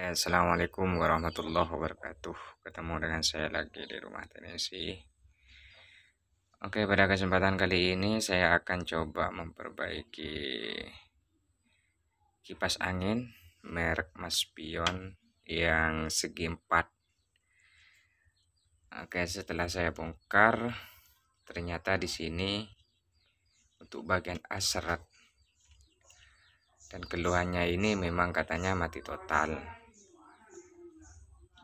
Assalamualaikum warahmatullahi wabarakatuh. Ketemu dengan saya lagi di rumah Tennessee. Oke, pada kesempatan kali ini saya akan coba memperbaiki kipas angin merek Maspion yang segi 4. Oke, setelah saya bongkar, ternyata di sini untuk bagian as seret. Dan keluhannya ini memang katanya mati total.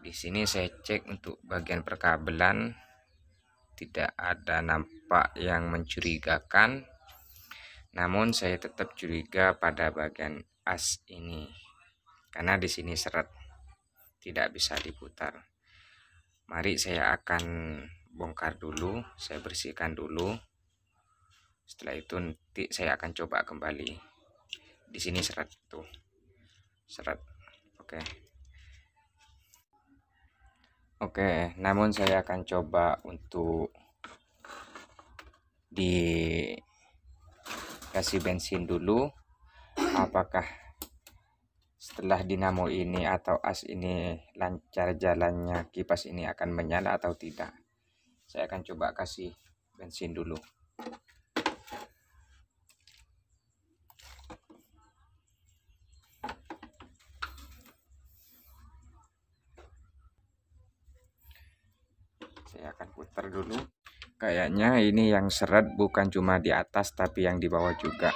Di sini saya cek untuk bagian perkabelan, tidak ada nampak yang mencurigakan. Namun saya tetap curiga pada bagian as ini, karena di sini seret, tidak bisa diputar. Mari saya akan bongkar dulu, saya bersihkan dulu. Setelah itu nanti saya akan coba kembali. Di sini seret tuh, seret. Oke, namun saya akan coba untuk dikasih bensin dulu. Apakah setelah dinamo ini atau as ini lancar jalannya, kipas ini akan menyala atau tidak? Saya akan coba kasih bensin dulu. Saya akan putar dulu. Kayaknya ini yang seret bukan cuma di atas tapi yang di bawah juga.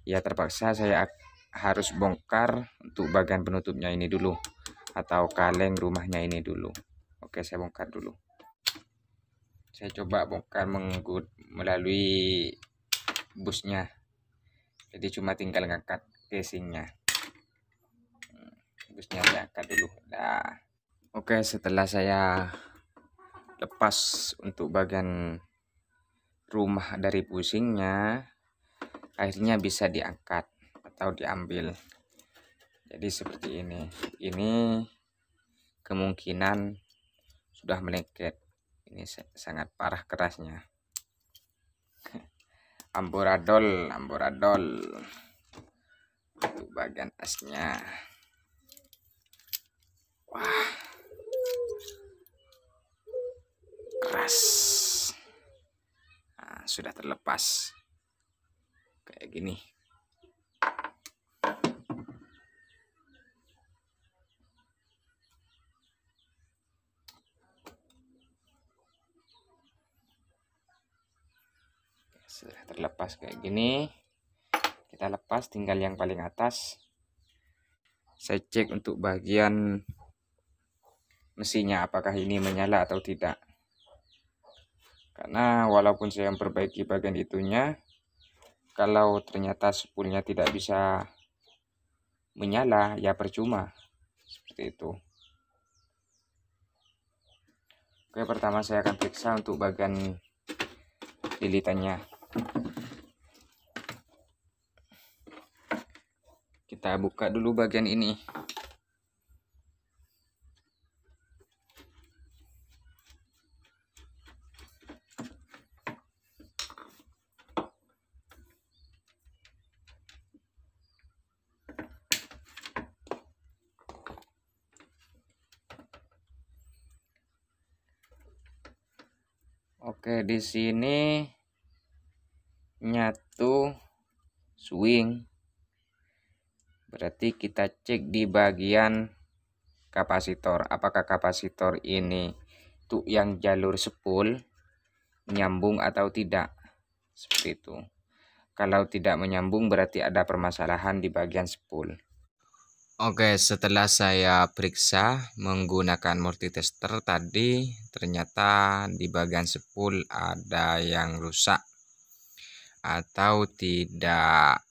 Ya terpaksa saya harus bongkar untuk bagian penutupnya ini dulu, atau kaleng rumahnya ini dulu. Oke, saya bongkar dulu. Saya coba bongkar melalui busnya. Jadi cuma tinggal ngangkat casingnya. Busnya saya angkat dulu. Nah, oke, setelah saya lepas untuk bagian rumah dari pusingnya, akhirnya bisa diangkat atau diambil. Jadi seperti ini. Ini kemungkinan sudah melengket. Ini sangat parah kerasnya. Amburadol untuk bagian asnya. Wah, keras. Nah, sudah terlepas kayak gini. Sudah terlepas kayak gini. Kita lepas, tinggal yang paling atas. Saya cek untuk bagian mesinnya apakah ini menyala atau tidak. Karena walaupun saya memperbaiki bagian itunya, kalau ternyata spoolnya tidak bisa menyala, ya percuma. Seperti itu. Oke, pertama saya akan periksa untuk bagian lilitannya. Kita buka dulu bagian ini. Oke, di sini nyatu swing. Berarti kita cek di bagian kapasitor. Apakah kapasitor ini tuh yang jalur spool nyambung atau tidak? Seperti itu. Kalau tidak menyambung berarti ada permasalahan di bagian spool. Oke, setelah saya periksa menggunakan multitester tadi, ternyata di bagian spool ada yang rusak atau tidak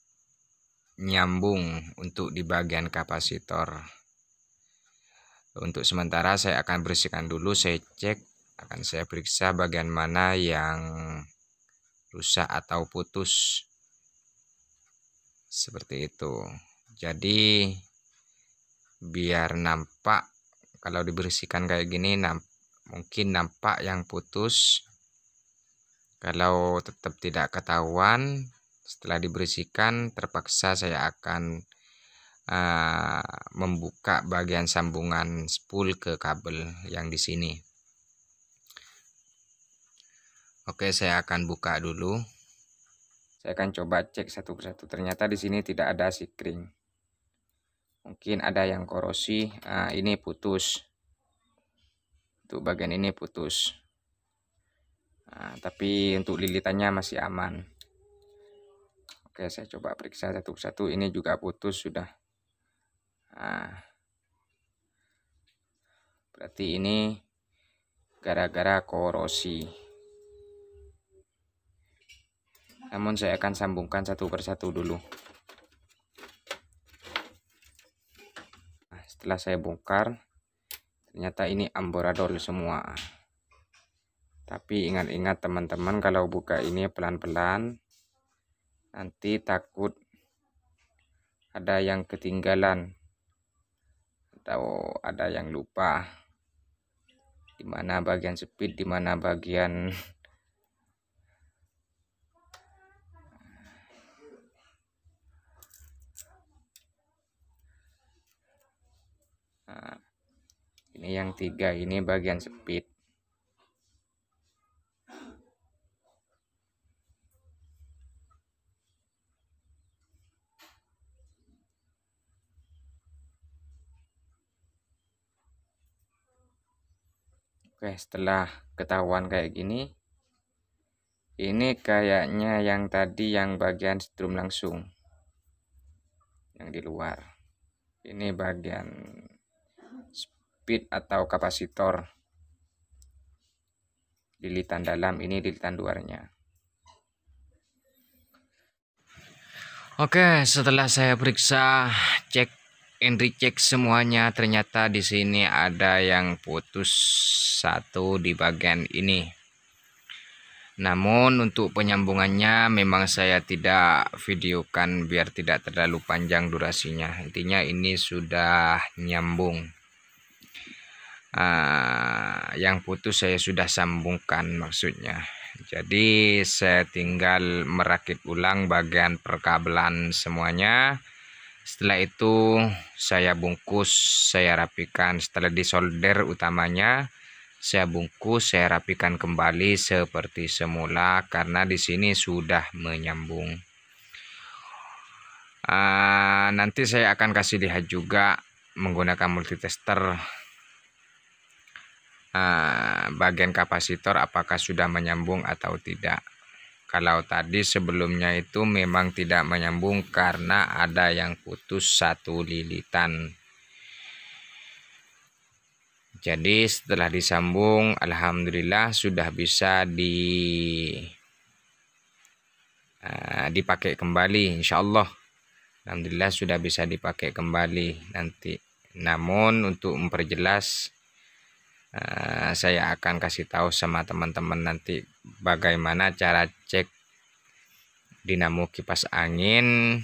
nyambung untuk di bagian kapasitor. Untuk sementara saya akan bersihkan dulu, saya cek, akan saya periksa bagian mana yang rusak atau putus. Seperti itu. Jadi biar nampak, kalau dibersihkan kayak gini mungkin nampak yang putus. Kalau tetap tidak ketahuan setelah dibersihkan, terpaksa saya akan membuka bagian sambungan spool ke kabel yang di sini. Oke, saya akan buka dulu. Saya akan coba cek satu persatu. Ternyata di sini tidak ada sikring. Mungkin ada yang korosi. Ini putus. Untuk bagian ini putus. Tapi untuk lilitannya masih aman. Oke, saya coba periksa satu persatu. Ini juga putus sudah. Berarti ini gara-gara korosi. Namun saya akan sambungkan satu persatu dulu. Setelah saya bongkar, ternyata ini amburadul semua. Tapi ingat-ingat teman-teman, kalau buka ini pelan-pelan, nanti takut ada yang ketinggalan atau ada yang lupa di mana bagian speed, di mana bagian ini yang 3, ini bagian speed. Oke, setelah ketahuan kayak gini, ini kayaknya yang tadi yang bagian strum langsung yang di luar. Ini bagian speed atau kapasitor. Lilitan dalam, ini lilitan luarnya. Oke, setelah saya periksa, cek and recheck semuanya, ternyata di sini ada yang putus satu di bagian ini. Namun untuk penyambungannya memang saya tidak videokan biar tidak terlalu panjang durasinya. Intinya ini sudah nyambung. Yang putus saya sudah sambungkan maksudnya. Jadi saya tinggal merakit ulang bagian perkabelan semuanya. Setelah itu saya bungkus, saya rapikan. Setelah disolder utamanya, saya bungkus, saya rapikan kembali seperti semula karena di sini sudah menyambung. Nanti saya akan kasih lihat juga menggunakan multitester bagian kapasitor apakah sudah menyambung atau tidak. Kalau tadi sebelumnya itu memang tidak menyambung karena ada yang putus satu lilitan. Jadi setelah disambung, alhamdulillah sudah bisa dipakai kembali, insya Allah. Alhamdulillah sudah bisa dipakai kembali nanti. Namun untuk memperjelas, saya akan kasih tahu sama teman-teman nanti bagaimana cara cek dinamo kipas angin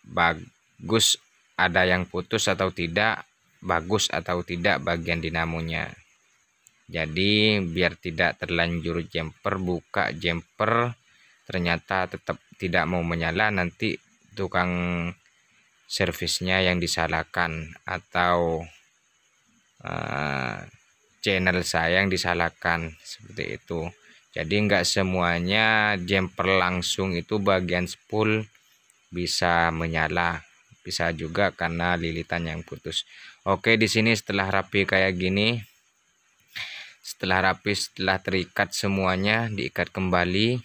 bagus, ada yang putus atau tidak, bagus atau tidak bagian dinamonya. Jadi biar tidak terlanjur jumper, buka jumper ternyata tetap tidak mau menyala, nanti tukang servisnya yang disalahkan atau channel saya yang disalahkan, seperti itu. Jadi enggak semuanya jumper langsung itu bagian spool bisa menyala, bisa juga karena lilitan yang putus. Oke, di sini setelah rapi kayak gini, setelah terikat semuanya, diikat kembali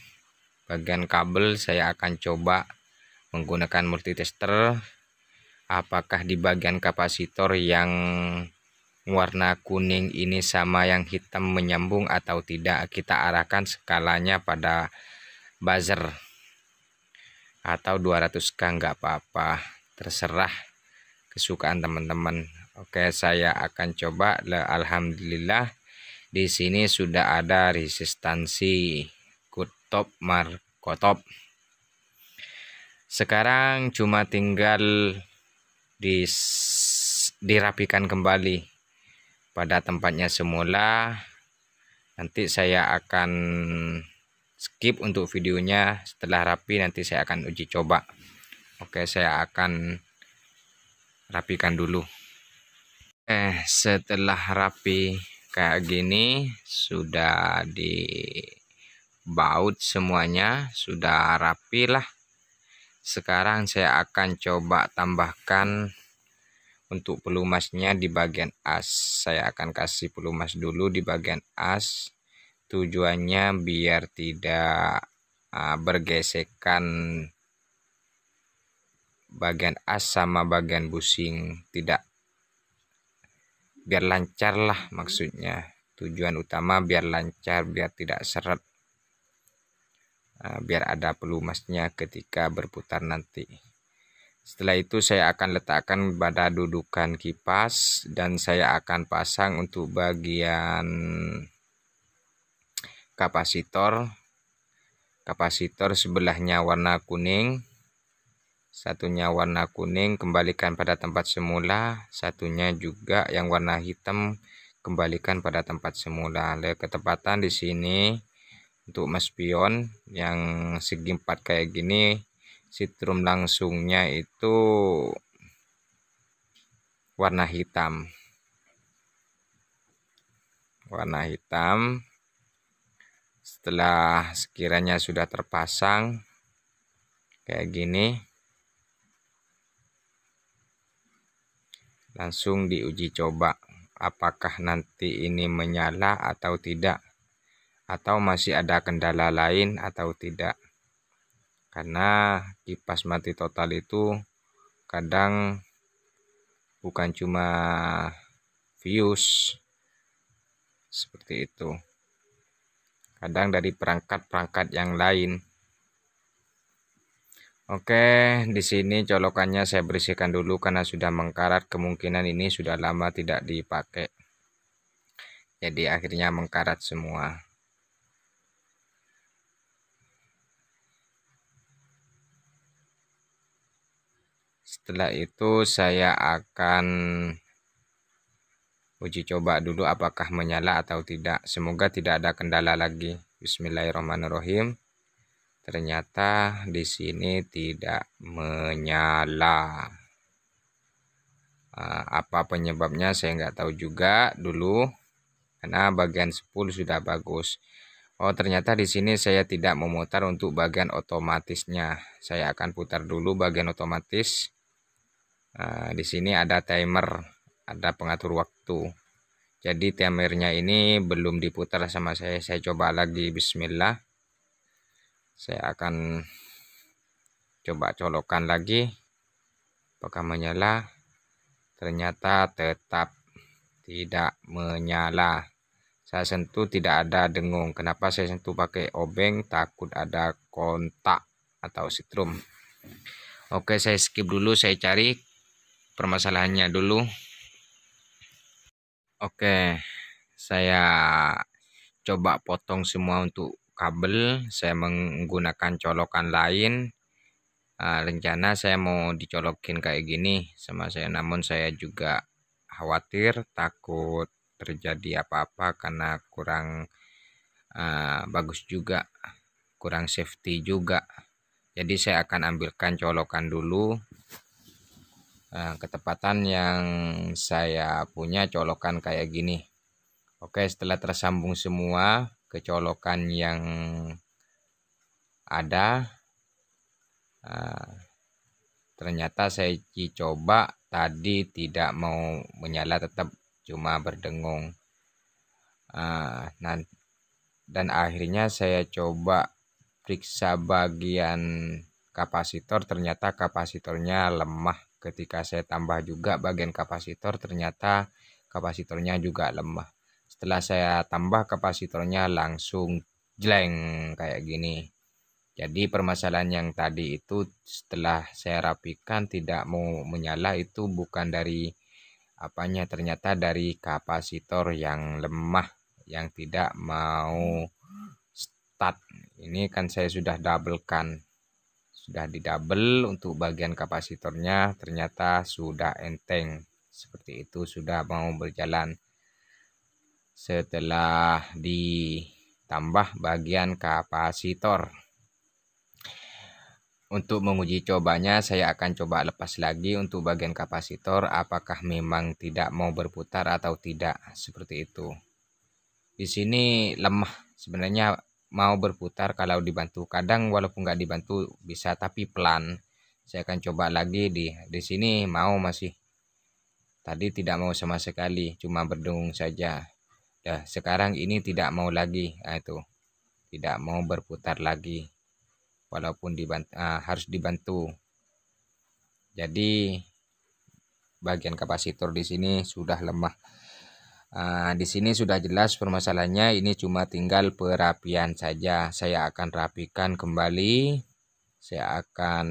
bagian kabel, saya akan coba menggunakan multitester apakah di bagian kapasitor yang warna kuning ini sama yang hitam menyambung atau tidak. Kita arahkan skalanya pada buzzer atau 200K, nggak apa-apa, terserah kesukaan teman-teman. Oke, saya akan coba. Alhamdulillah di sini sudah ada resistansi kutop markotop. Sekarang cuma tinggal dirapikan kembali pada tempatnya semula. Nanti saya akan skip untuk videonya. Setelah rapi nanti saya akan uji coba. Oke, saya akan rapikan dulu. Setelah rapi kayak gini, sudah dibaut semuanya, sudah rapi lah. Sekarang saya akan coba tambahkan untuk pelumasnya di bagian as. Saya akan kasih pelumas dulu di bagian as. Tujuannya biar tidak bergesekan bagian as sama bagian busing, tidak, biar lancar lah maksudnya. Tujuan utama biar lancar, biar tidak seret, biar ada pelumasnya ketika berputar nanti. Setelah itu saya akan letakkan pada dudukan kipas dan saya akan pasang untuk bagian kapasitor. Kapasitor sebelahnya warna kuning, satunya warna kuning kembalikan pada tempat semula, satunya juga yang warna hitam kembalikan pada tempat semula. Lihat ketepatan di sini untuk mas pion yang segi 4 kayak gini, sitrum langsungnya itu warna hitam. Warna hitam. Setelah sekiranya sudah terpasang kayak gini, langsung diuji coba apakah nanti ini menyala atau tidak, atau masih ada kendala lain atau tidak. Karena kipas mati total itu kadang bukan cuma fuse seperti itu, kadang dari perangkat-perangkat yang lain. Oke, di sini colokannya saya bersihkan dulu karena sudah mengkarat, kemungkinan ini sudah lama tidak dipakai. Jadi akhirnya mengkarat semua. Setelah itu saya akan uji coba dulu apakah menyala atau tidak. Semoga tidak ada kendala lagi. Bismillahirrahmanirrahim. Ternyata di sini tidak menyala. Apa penyebabnya saya nggak tahu juga dulu, karena bagian spool sudah bagus. Oh, ternyata di sini saya tidak memutar untuk bagian otomatisnya. Saya akan putar dulu bagian otomatis. Di sini ada timer, ada pengatur waktu. Jadi timernya ini belum diputar sama saya. Saya coba lagi. Bismillah. Saya akan coba colokan lagi apakah menyala. Ternyata tetap tidak menyala. Saya sentuh tidak ada dengung. Kenapa saya sentuh pakai obeng? Takut ada kontak atau sitrum. Oke, saya skip dulu, saya cari permasalahannya dulu. Oke, saya coba potong semua untuk kabel. Saya menggunakan colokan lain. Rencana saya mau dicolokin kayak gini sama saya, namun saya juga khawatir takut terjadi apa-apa karena kurang bagus juga, kurang safety juga. Jadi saya akan ambilkan colokan dulu. Ketepatan yang saya punya colokan kayak gini. Oke, setelah tersambung semua ke colokan yang ada, ternyata saya coba tadi tidak mau menyala, tetap cuma berdengung. Dan akhirnya saya coba periksa bagian kapasitor, ternyata kapasitornya lemah. Ketika saya tambah juga bagian kapasitor, ternyata kapasitornya juga lemah. Setelah saya tambah kapasitornya langsung jleng kayak gini. Jadi permasalahan yang tadi itu setelah saya rapikan tidak mau menyala itu bukan dari apanya, ternyata dari kapasitor yang lemah yang tidak mau start. Ini kan saya sudah double kan, sudah di double untuk bagian kapasitornya, ternyata sudah enteng seperti itu, sudah mau berjalan. Setelah ditambah bagian kapasitor, Untuk menguji cobanya, saya akan coba lepas lagi untuk bagian kapasitor, apakah memang tidak mau berputar atau tidak, seperti itu. Di sini lemah, sebenarnya mau berputar kalau dibantu. Kadang walaupun nggak dibantu bisa, tapi pelan. Saya akan coba lagi di sini mau masih. Tadi tidak mau sama sekali, cuma berdengung saja. Nah, sekarang ini tidak mau lagi. Nah, itu tidak mau berputar lagi. Walaupun harus dibantu. Jadi bagian kapasitor di sini sudah lemah. Di sini sudah jelas permasalahannya, ini cuma tinggal perapian saja. Saya akan rapikan kembali. Saya akan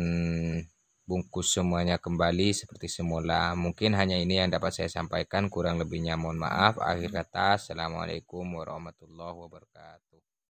bungkus semuanya kembali seperti semula. Mungkin hanya ini yang dapat saya sampaikan, kurang lebihnya mohon maaf. Akhir kata, assalamualaikum warahmatullahi wabarakatuh.